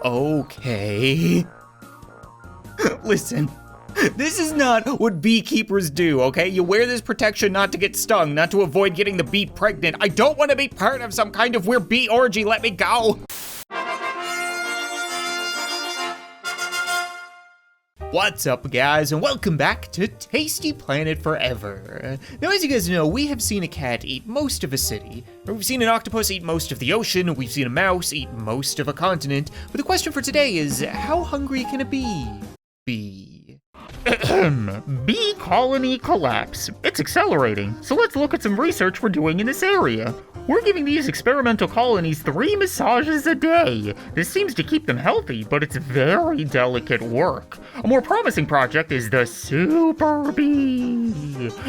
Okay. Listen, this is not what beekeepers do, okay? You wear this protection not to get stung, not to avoid getting the bee pregnant. I don't want to be part of some kind of weird bee orgy. Let me go. What's up, guys, and welcome back to Tasty Planet Forever. Now, as you guys know, we have seen a cat eat most of a city, or we've seen an octopus eat most of the ocean, we've seen a mouse eat most of a continent, but the question for today is, how hungry can a bee be? Bee colony collapse. It's accelerating, so let's look at some research we're doing in this area. We're giving these experimental colonies 3 massages a day. This seems to keep them healthy, but it's very delicate work. A more promising project is the super bee.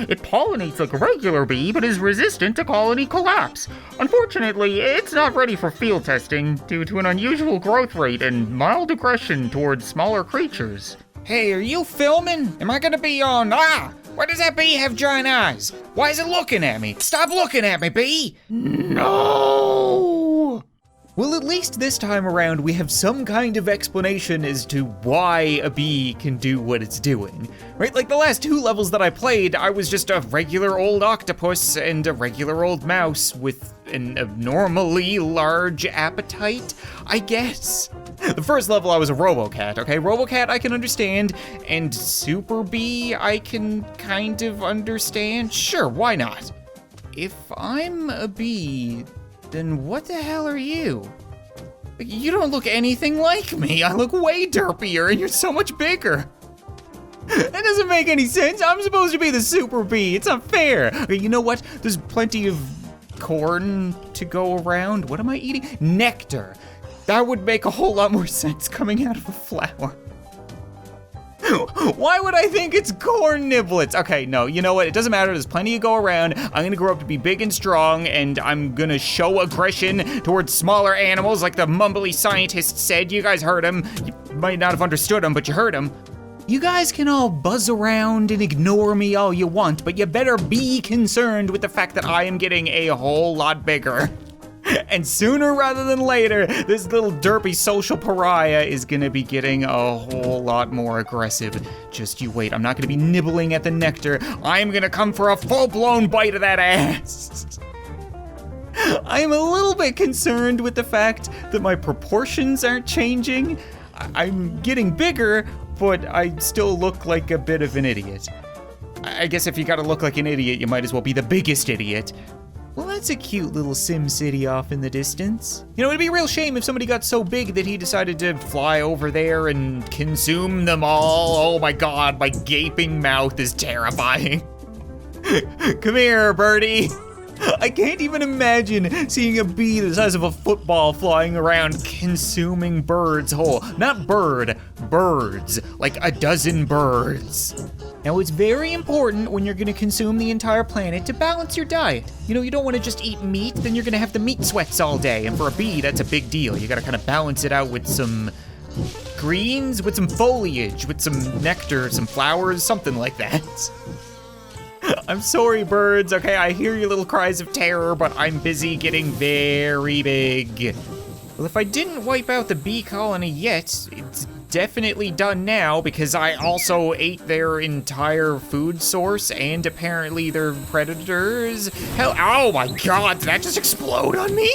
It pollinates like a regular bee, but is resistant to colony collapse. Unfortunately, it's not ready for field testing due to an unusual growth rate and mild aggression towards smaller creatures. Hey, are you filming? Am I gonna be on? Why does that bee have giant eyes? Why is it looking at me? Stop looking at me, bee! No! Well, at least this time around, we have some kind of explanation as to why a bee can do what it's doing. Right, like the last 2 levels that I played, I was just a regular old octopus and a regular old mouse with an abnormally large appetite, I guess. The first level I was a RoboCat, okay? RoboCat I can understand, and Super Bee I can kind of understand. Sure, why not? If I'm a bee, then what the hell are you? You don't look anything like me. I look way derpier and you're so much bigger. That doesn't make any sense. I'm supposed to be the Super Bee. It's not fair. Okay, you know what? There's plenty of corn to go around. What am I eating? Nectar. That would make a whole lot more sense coming out of a flower. Why would I think it's corn niblets? Okay, no, you know what? It doesn't matter. There's plenty to go around. I'm gonna grow up to be big and strong, and I'm gonna show aggression towards smaller animals like the mumbly scientist said. You guys heard him. You might not have understood him, but you heard him. You guys can all buzz around and ignore me all you want, but you better be concerned with the fact that I am getting a whole lot bigger. And sooner rather than later, this little derpy social pariah is gonna be getting a whole lot more aggressive. Just you wait, I'm not gonna be nibbling at the nectar. I'm gonna come for a full-blown bite of that ass. I'm a little bit concerned with the fact that my proportions aren't changing. I'm getting bigger, but I still look like a bit of an idiot. I guess if you gotta look like an idiot, you might as well be the biggest idiot. Well, that's a cute little Sim City off in the distance. You know, it'd be a real shame if somebody got so big that he decided to fly over there and consume them all. Oh my God, my gaping mouth is terrifying. Come here, birdie. I can't even imagine seeing a bee the size of a football flying around consuming birds whole. Not bird, birds, like a dozen birds. Now, it's very important when you're gonna consume the entire planet to balance your diet. You know, you don't wanna just eat meat, then you're gonna have the meat sweats all day. And for a bee, that's a big deal. You gotta kind of balance it out with some greens, with some foliage, with some nectar, some flowers, something like that. I'm sorry, birds, okay? I hear your little cries of terror, but I'm busy getting very big. Well, if I didn't wipe out the bee colony yet, it's definitely done now because I also ate their entire food source and apparently their predators. Hell, oh my God, did that just explode on me?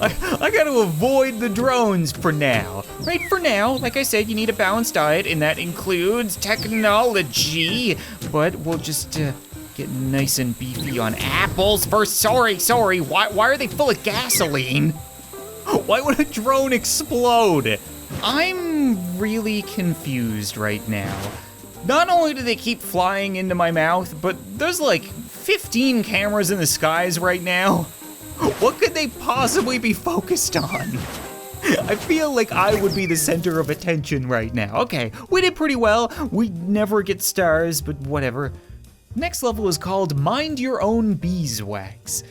I gotta avoid the drones for now. Right, for now, like I said, you need a balanced diet and that includes technology, but we'll just get nice and beefy on apples first. Sorry, why are they full of gasoline? Why would a drone explode? I'm really confused right now. Not only do they keep flying into my mouth, but there's like 15 cameras in the skies right now. What could they possibly be focused on? I feel like I would be the center of attention right now. Okay, we did pretty well. We never get stars, but whatever. Next level is called Mind Your Own Beeswax.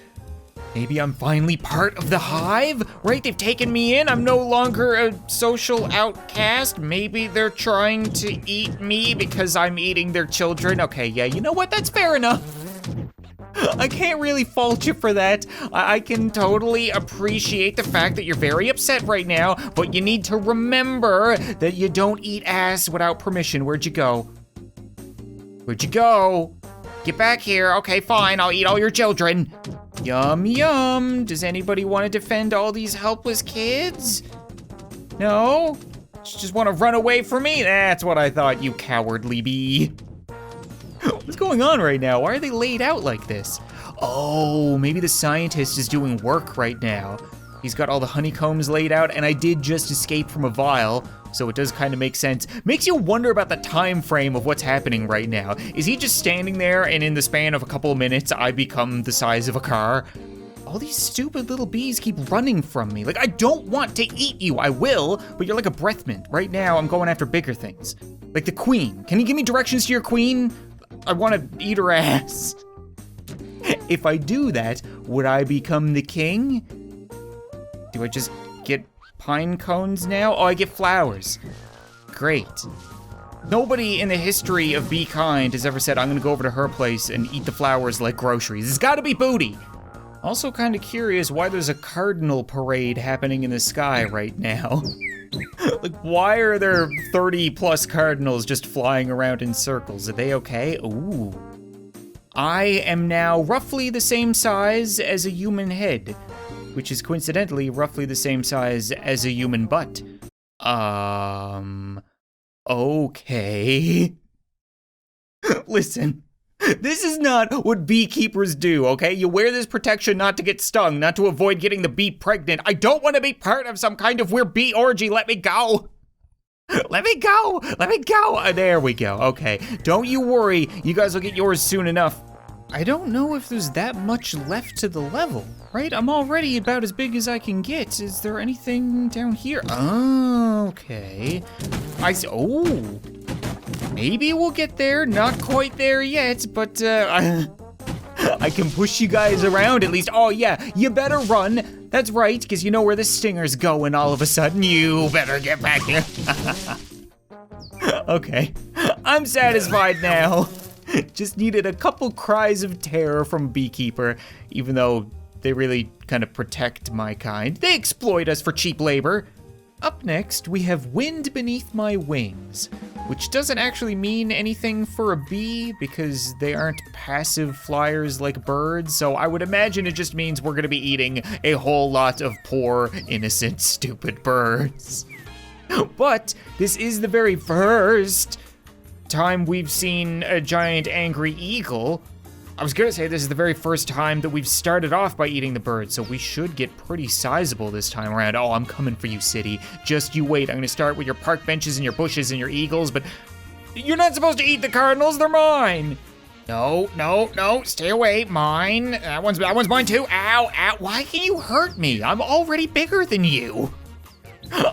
Maybe I'm finally part of the hive, right? They've taken me in. I'm no longer a social outcast. Maybe they're trying to eat me because I'm eating their children. Okay, yeah, you know what? That's fair enough. I can't really fault you for that. I can totally appreciate the fact that you're very upset right now, but you need to remember that you don't eat ass without permission. Where'd you go? Where'd you go? Get back here. Okay, fine, I'll eat all your children. Yum, yum. Does anybody want to defend all these helpless kids? No? Just want to run away from me? That's what I thought, you cowardly bee. What's going on right now? Why are they laid out like this? Oh, maybe the scientist is doing work right now. He's got all the honeycombs laid out, and I did just escape from a vial, so it does kind of make sense. Makes you wonder about the time frame of what's happening right now. Is he just standing there, and in the span of a couple of minutes, I become the size of a car? All these stupid little bees keep running from me. Like, I don't want to eat you, I will, but you're like a breath mint. Right now, I'm going after bigger things. Like the queen. Can you give me directions to your queen? I want to eat her ass. If I do that, would I become the king? Do I just get pine cones now? Oh, I get flowers. Great. Nobody in the history of Be Kind has ever said, I'm gonna go over to her place and eat the flowers like groceries. It's gotta be booty. Also kind of curious why there's a cardinal parade happening in the sky right now. Like, why are there 30 plus cardinals just flying around in circles? Are they okay? Ooh. I am now roughly the same size as a human head, which is coincidentally roughly the same size as a human butt. Okay. Listen. This is not what beekeepers do, okay? You wear this protection not to get stung, not to avoid getting the bee pregnant. I don't want to be part of some kind of weird bee orgy. Let me go. Let me go. Let me go. There we go. Okay. Don't you worry. You guys will get yours soon enough. I don't know if there's that much left to the level, right? I'm already about as big as I can get. Is there anything down here? Oh, okay. Oh. Maybe we'll get there, not quite there yet, but I can push you guys around at least. Oh yeah, you better run. That's right, because you know where the stinger's going all of a sudden. You better get back here. Okay, I'm satisfied now. Just needed a couple cries of terror from Beekeeper, even though they really kind of protect my kind. They exploit us for cheap labor. Up next, we have Wind Beneath My Wings, which doesn't actually mean anything for a bee because they aren't passive flyers like birds, so I would imagine it just means we're gonna be eating a whole lot of poor, innocent, stupid birds. But this is the very first time we've seen a giant angry eagle. I was gonna say this is the very first time that we've started off by eating the bird, so we should get pretty sizable this time around. Oh, I'm coming for you, city. Just you wait. I'm gonna start with your park benches and your bushes and your eagles, but you're not supposed to eat the cardinals, they're mine. No, no, no, stay away, mine. That one's mine too. Ow, ow, why can you hurt me? I'm already bigger than you.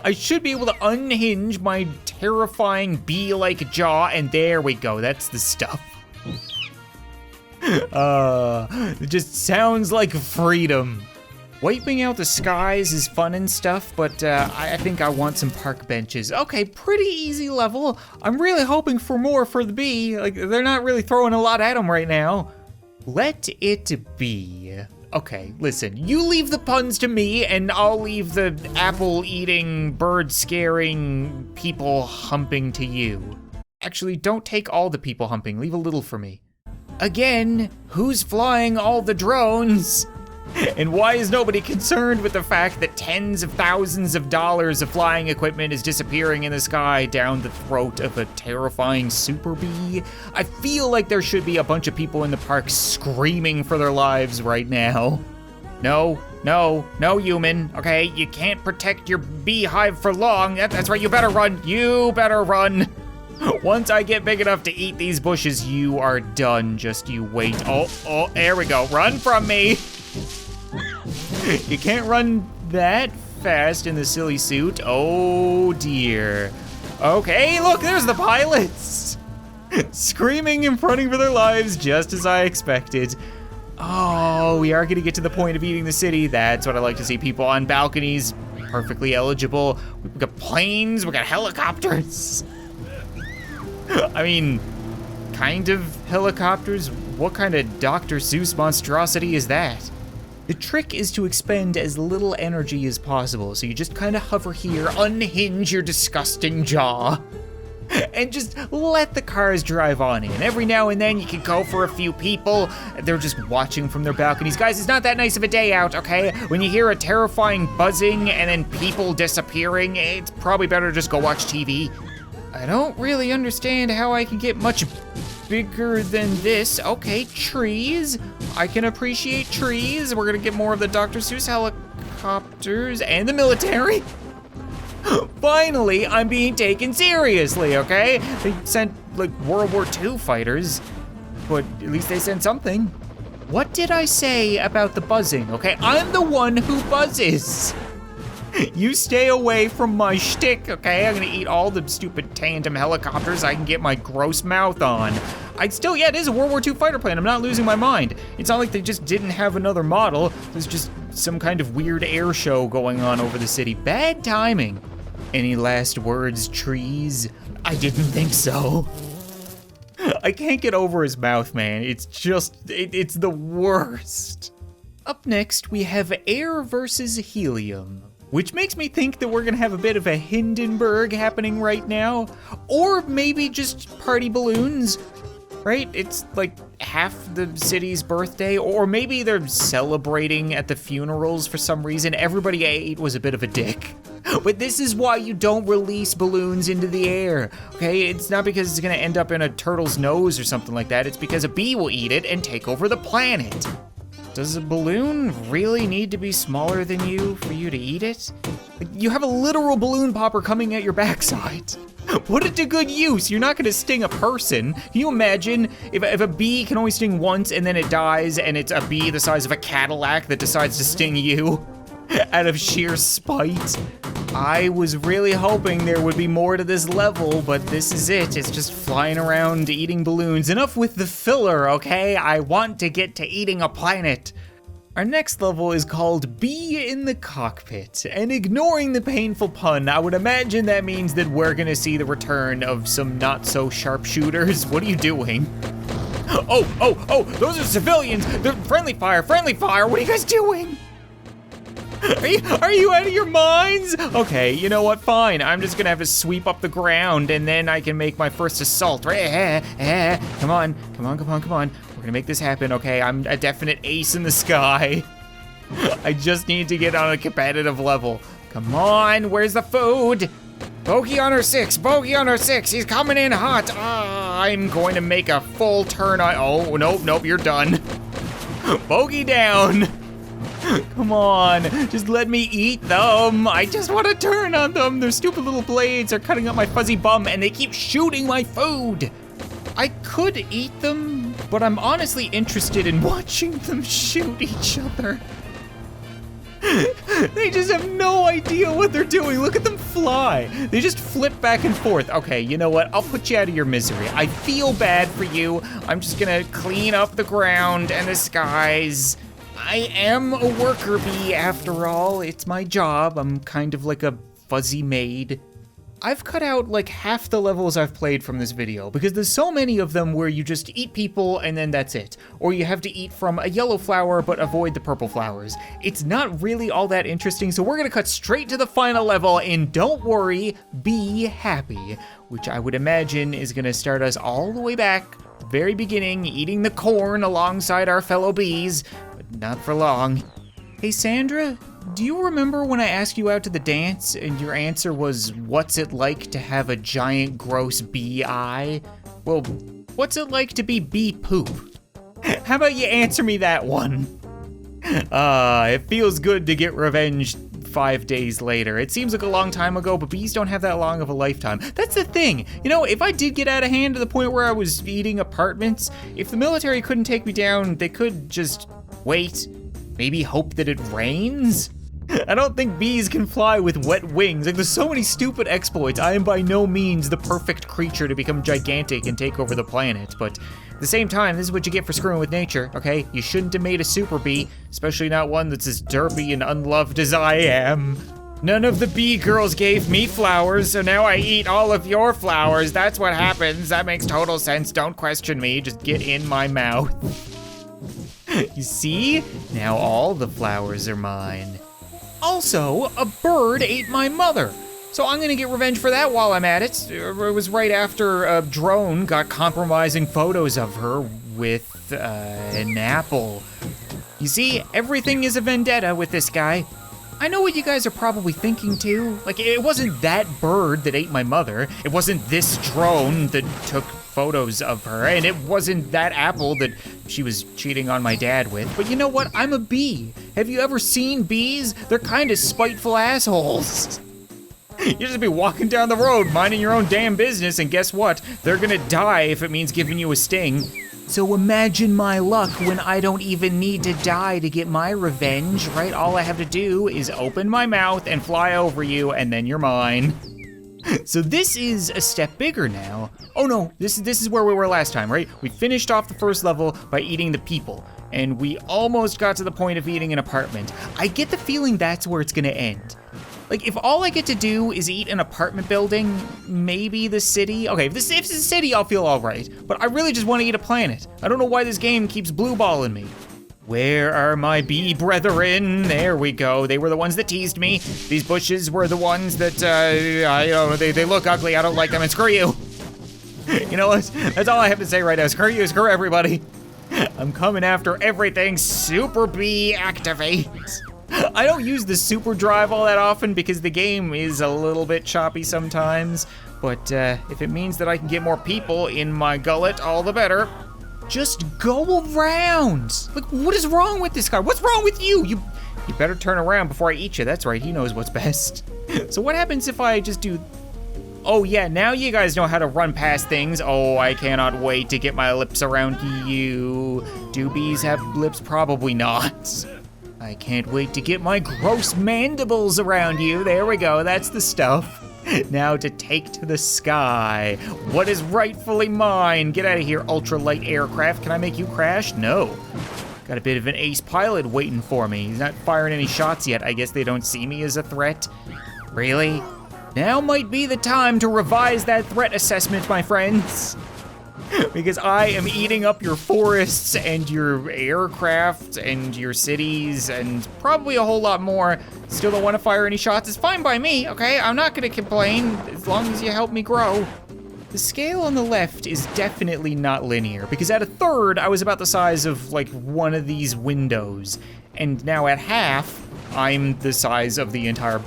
I should be able to unhinge my terrifying bee-like jaw, and there we go, that's the stuff. It just sounds like freedom. Wiping out the skies is fun and stuff, but I think I want some park benches. Okay, pretty easy level. I'm really hoping for more for the bee. Like, they're not really throwing a lot at them right now. Let it be. Okay, listen, you leave the puns to me, and I'll leave the apple-eating, bird-scaring, people humping to you. Actually, don't take all the people humping. Leave a little for me. Again, who's flying all the drones? And why is nobody concerned with the fact that tens of thousands of dollars of flying equipment is disappearing in the sky down the throat of a terrifying super bee? I feel like there should be a bunch of people in the park screaming for their lives right now. No, no, no human, okay? You can't protect your beehive for long. That's right, you better run, you better run. Once I get big enough to eat these bushes, you are done. Just you wait. Oh, there we go. Run from me. You can't run that fast in the silly suit. Oh dear. Okay, look, there's the pilots. Screaming and running for their lives just as I expected. Oh, we are gonna get to the point of eating the city. That's what I like to see. People on balconies, perfectly eligible. We've got planes, we got helicopters. I mean, kind of helicopters. what kind of Dr. Seuss monstrosity is that? The trick is to expend as little energy as possible, so you just kind of hover here, unhinge your disgusting jaw, and just let the cars drive on in. Every now and then you can go for a few people. They're just watching from their balconies. Guys, it's not that nice of a day out, okay? When you hear a terrifying buzzing and then people disappearing, it's probably better to just go watch TV. I don't really understand how I can get much bigger than this. Okay, trees. I can appreciate trees. We're gonna get more of the Dr. Seuss helicopters and the military. Finally, I'm being taken seriously, okay? They sent, like, World War II fighters, but at least they sent something. What did I say about the buzzing, okay? I'm the one who buzzes. You stay away from my shtick, okay? I'm gonna eat all the stupid tandem helicopters I can get my gross mouth on. Yeah, it is a World War II fighter plane. I'm not losing my mind. It's not like they just didn't have another model. There's just some kind of weird air show going on over the city. Bad timing. Any last words, trees? I didn't think so. I can't get over his mouth, man. It's the worst. Up next, we have air versus helium, which makes me think that we're gonna have a bit of a Hindenburg happening right now, or maybe just party balloons, right? It's like half the city's birthday, or maybe they're celebrating at the funerals for some reason. Everybody I ate was a bit of a dick. But this is why you don't release balloons into the air, okay? It's not because it's gonna end up in a turtle's nose or something like that. It's because a bee will eat it and take over the planet. Does a balloon really need to be smaller than you for you to eat it? Like, you have a literal balloon popper coming at your backside. Put it to good use. You're not gonna sting a person. Can you imagine if a bee can only sting once and then it dies, and it's a bee the size of a Cadillac that decides to sting you out of sheer spite? I was really hoping there would be more to this level, but this is it. It's just flying around eating balloons. Enough with the filler, okay? I want to get to eating a planet. Our next level is called Bee in the Cockpit, and ignoring the painful pun, I would imagine that means that we're gonna see the return of some not-so-sharpshooters. What are you doing? Oh, those are civilians! They're friendly fire! What are you guys doing? Are you out of your minds? Okay, you know what, fine. I'm just gonna have to sweep up the ground and then I can make my first assault. Come on. We're gonna make this happen, okay? I'm a definite ace in the sky. I just need to get on a competitive level. Come on, where's the food? Bogey on our six, he's coming in hot. I'm going to make a full turn on, oh, nope, you're done. Bogey down. Come on, just let me eat them. I just want to turn on them. Their stupid little blades are cutting up my fuzzy bum and they keep shooting my food. I could eat them, but I'm honestly interested in watching them shoot each other. They just have no idea what they're doing. Look at them fly. They just flip back and forth. Okay, you know what? I'll put you out of your misery. I feel bad for you. I'm just gonna clean up the ground and the skies. I am a worker bee after all. It's my job. I'm kind of like a fuzzy maid. I've cut out like half the levels I've played from this video because there's so many of them where you just eat people and then that's it. Or you have to eat from a yellow flower but avoid the purple flowers. It's not really all that interesting, so we're gonna cut straight to the final level and don't worry, be happy, which I would imagine is gonna start us all the way back, very beginning, eating the corn alongside our fellow bees, but not for long. Hey Sandra, do you remember when I asked you out to the dance and your answer was, what's it like to have a giant gross bee eye? Well, what's it like to be bee poop? How about you answer me that one? It feels good to get revenge 5 days later. It seems like a long time ago, but bees don't have that long of a lifetime. That's the thing. You know, if I did get out of hand to the point where I was eating apartments, if the military couldn't take me down, they could just wait, maybe hope that it rains? I don't think bees can fly with wet wings. Like, there's so many stupid exploits. I am by no means the perfect creature to become gigantic and take over the planet, but at the same time, this is what you get for screwing with nature, okay? You shouldn't have made a super bee, especially not one that's as derpy and unloved as I am. None of the bee girls gave me flowers, so now I eat all of your flowers. That's what happens. That makes total sense. Don't question me. Just get in my mouth. You see? Now all the flowers are mine. Also, a bird ate my mother. So I'm gonna get revenge for that while I'm at it. It was right after a drone got compromising photos of her with an apple. You see, everything is a vendetta with this guy. I know what you guys are probably thinking too. Like, it wasn't that bird that ate my mother. It wasn't this drone that took photos of her. And it wasn't that apple that she was cheating on my dad with. But you know what? I'm a bee. Have you ever seen bees? They're kind of spiteful assholes. You just be walking down the road, minding your own damn business, and guess what? They're gonna die if it means giving you a sting. So imagine my luck when I don't even need to die to get my revenge, right? All I have to do is open my mouth and fly over you, and then you're mine. So this is a step bigger now. Oh no, this is where we were last time, right? We finished off the first level by eating the people, and we almost got to the point of eating an apartment. I get the feeling that's where it's gonna end. Like, if all I get to do is eat an apartment building, maybe the city. Okay, if it's the city, I'll feel all right. But I really just want to eat a planet. I don't know why this game keeps blue balling me. Where are my bee brethren? There we go. They were the ones that teased me. These bushes were the ones that, they look ugly. I don't like them, and screw you. You know what? That's all I have to say right now. Screw you, screw everybody. I'm coming after everything. Super bee activate. I don't use the super drive all that often because the game is a little bit choppy sometimes, but if it means that I can get more people in my gullet, all the better. Just go around. Like, what is wrong with this guy? What's wrong with you? You better turn around before I eat you. That's right, he knows what's best. So what happens if I just do... Oh yeah, now you guys know how to run past things. Oh, I cannot wait to get my lips around you. Do bees have lips? Probably not. I can't wait to get my gross mandibles around you. There we go, that's the stuff. Now to take to the sky. What is rightfully mine? Get out of here, ultralight aircraft. Can I make you crash? No. Got a bit of an ace pilot waiting for me. He's not firing any shots yet. I guess they don't see me as a threat. Really? Now might be the time to revise that threat assessment, my friends. Because I am eating up your forests and your aircraft and your cities and probably a whole lot more. Still don't want to fire any shots. It's fine by me, okay? I'm not gonna complain as long as you help me grow. The scale on the left is definitely not linear because at a third, I was about the size of like one of these windows. And now at half, I'm the size of the entire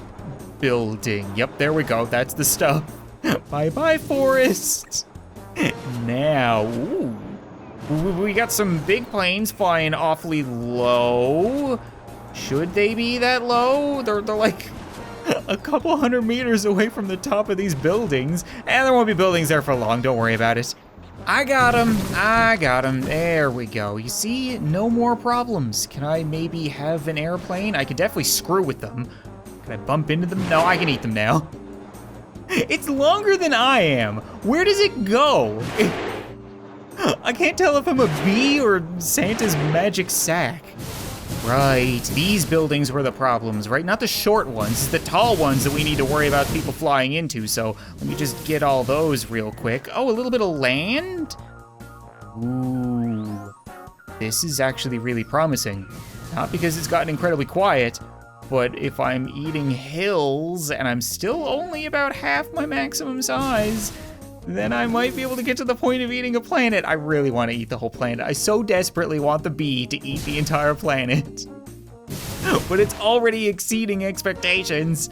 building. Yep, there we go. That's the stuff. Bye-bye, forest. Now, ooh, we got some big planes flying awfully low. Should they be that low? They're like a couple 100 meters away from the top of these buildings. And there won't be buildings there for long, don't worry about it. I got him, there we go. You see, no more problems. Can I maybe have an airplane? I could definitely screw with them. Can I bump into them? No, I can eat them now. It's longer than I am. Where does it go? I can't tell if I'm a bee or Santa's magic sack. Right, these buildings were the problems, right? Not the short ones, it's the tall ones that we need to worry about people flying into, so let me just get all those real quick. Oh, a little bit of land? Ooh, this is actually really promising. Not because it's gotten incredibly quiet, but if I'm eating hills and I'm still only about half my maximum size, then I might be able to get to the point of eating a planet. I really want to eat the whole planet. I so desperately want the bee to eat the entire planet. But it's already exceeding expectations.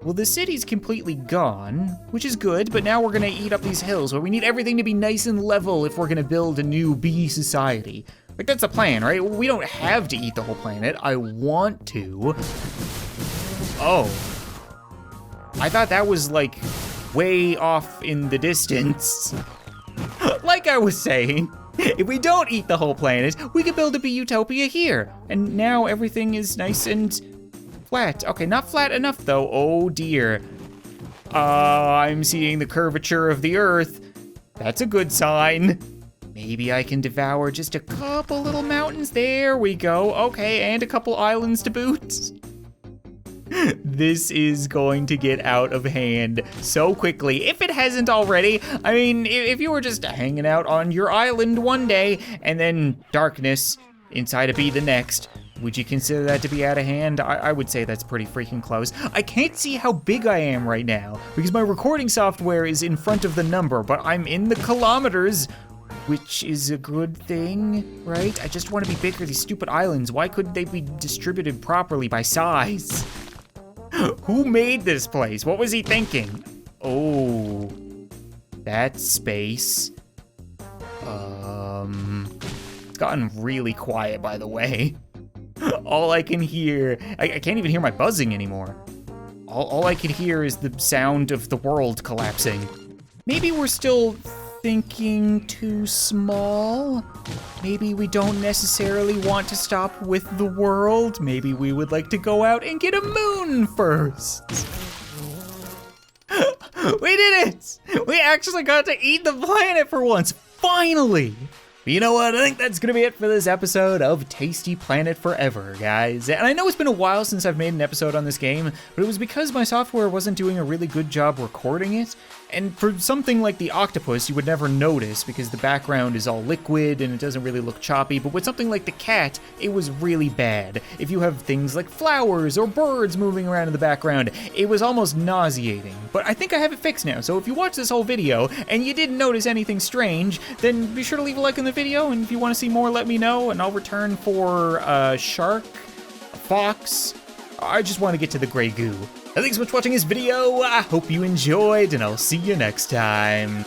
Well, the city's completely gone, which is good, but now we're gonna eat up these hills where we need everything to be nice and level if we're gonna build a new bee society. Like, that's the plan, right? We don't have to eat the whole planet. I want to. Oh. I thought that was, like, way off in the distance. Like I was saying, if we don't eat the whole planet, we could build a bee utopia here. And now everything is nice and flat. Okay, not flat enough, though. Oh, dear. I'm seeing the curvature of the Earth. That's a good sign. Maybe I can devour just a couple little mountains. There we go. Okay, and a couple islands to boot. This is going to get out of hand so quickly, if it hasn't already. I mean, if you were just hanging out on your island one day and then darkness inside a bee the next, would you consider that to be out of hand? I would say that's pretty freaking close. I can't see how big I am right now because my recording software is in front of the number, but I'm in the kilometers, which is a good thing, right? I just want to be bigger, these stupid islands. Why couldn't they be distributed properly by size? Who made this place? What was he thinking? Oh, that's space. It's gotten really quiet, by the way. All I can hear, I can't even hear my buzzing anymore. All I can hear is the sound of the world collapsing. Maybe we're still thinking too small. Maybe we don't necessarily want to stop with the world. Maybe we would like to go out and get a moon first. We did it! We actually got to eat the planet for once, finally! But you know what, I think that's gonna be it for this episode of Tasty Planet Forever, guys. And I know it's been a while since I've made an episode on this game, but it was because my software wasn't doing a really good job recording it. And for something like the octopus, you would never notice because the background is all liquid and it doesn't really look choppy, but with something like the cat, it was really bad. If you have things like flowers or birds moving around in the background, it was almost nauseating. But I think I have it fixed now, so if you watch this whole video and you didn't notice anything strange, then be sure to leave a like on the video, and if you want to see more, let me know, and I'll return for a shark, a fox. I just want to get to the gray goo. Thanks so much for watching this video. I hope you enjoyed, and I'll see you next time.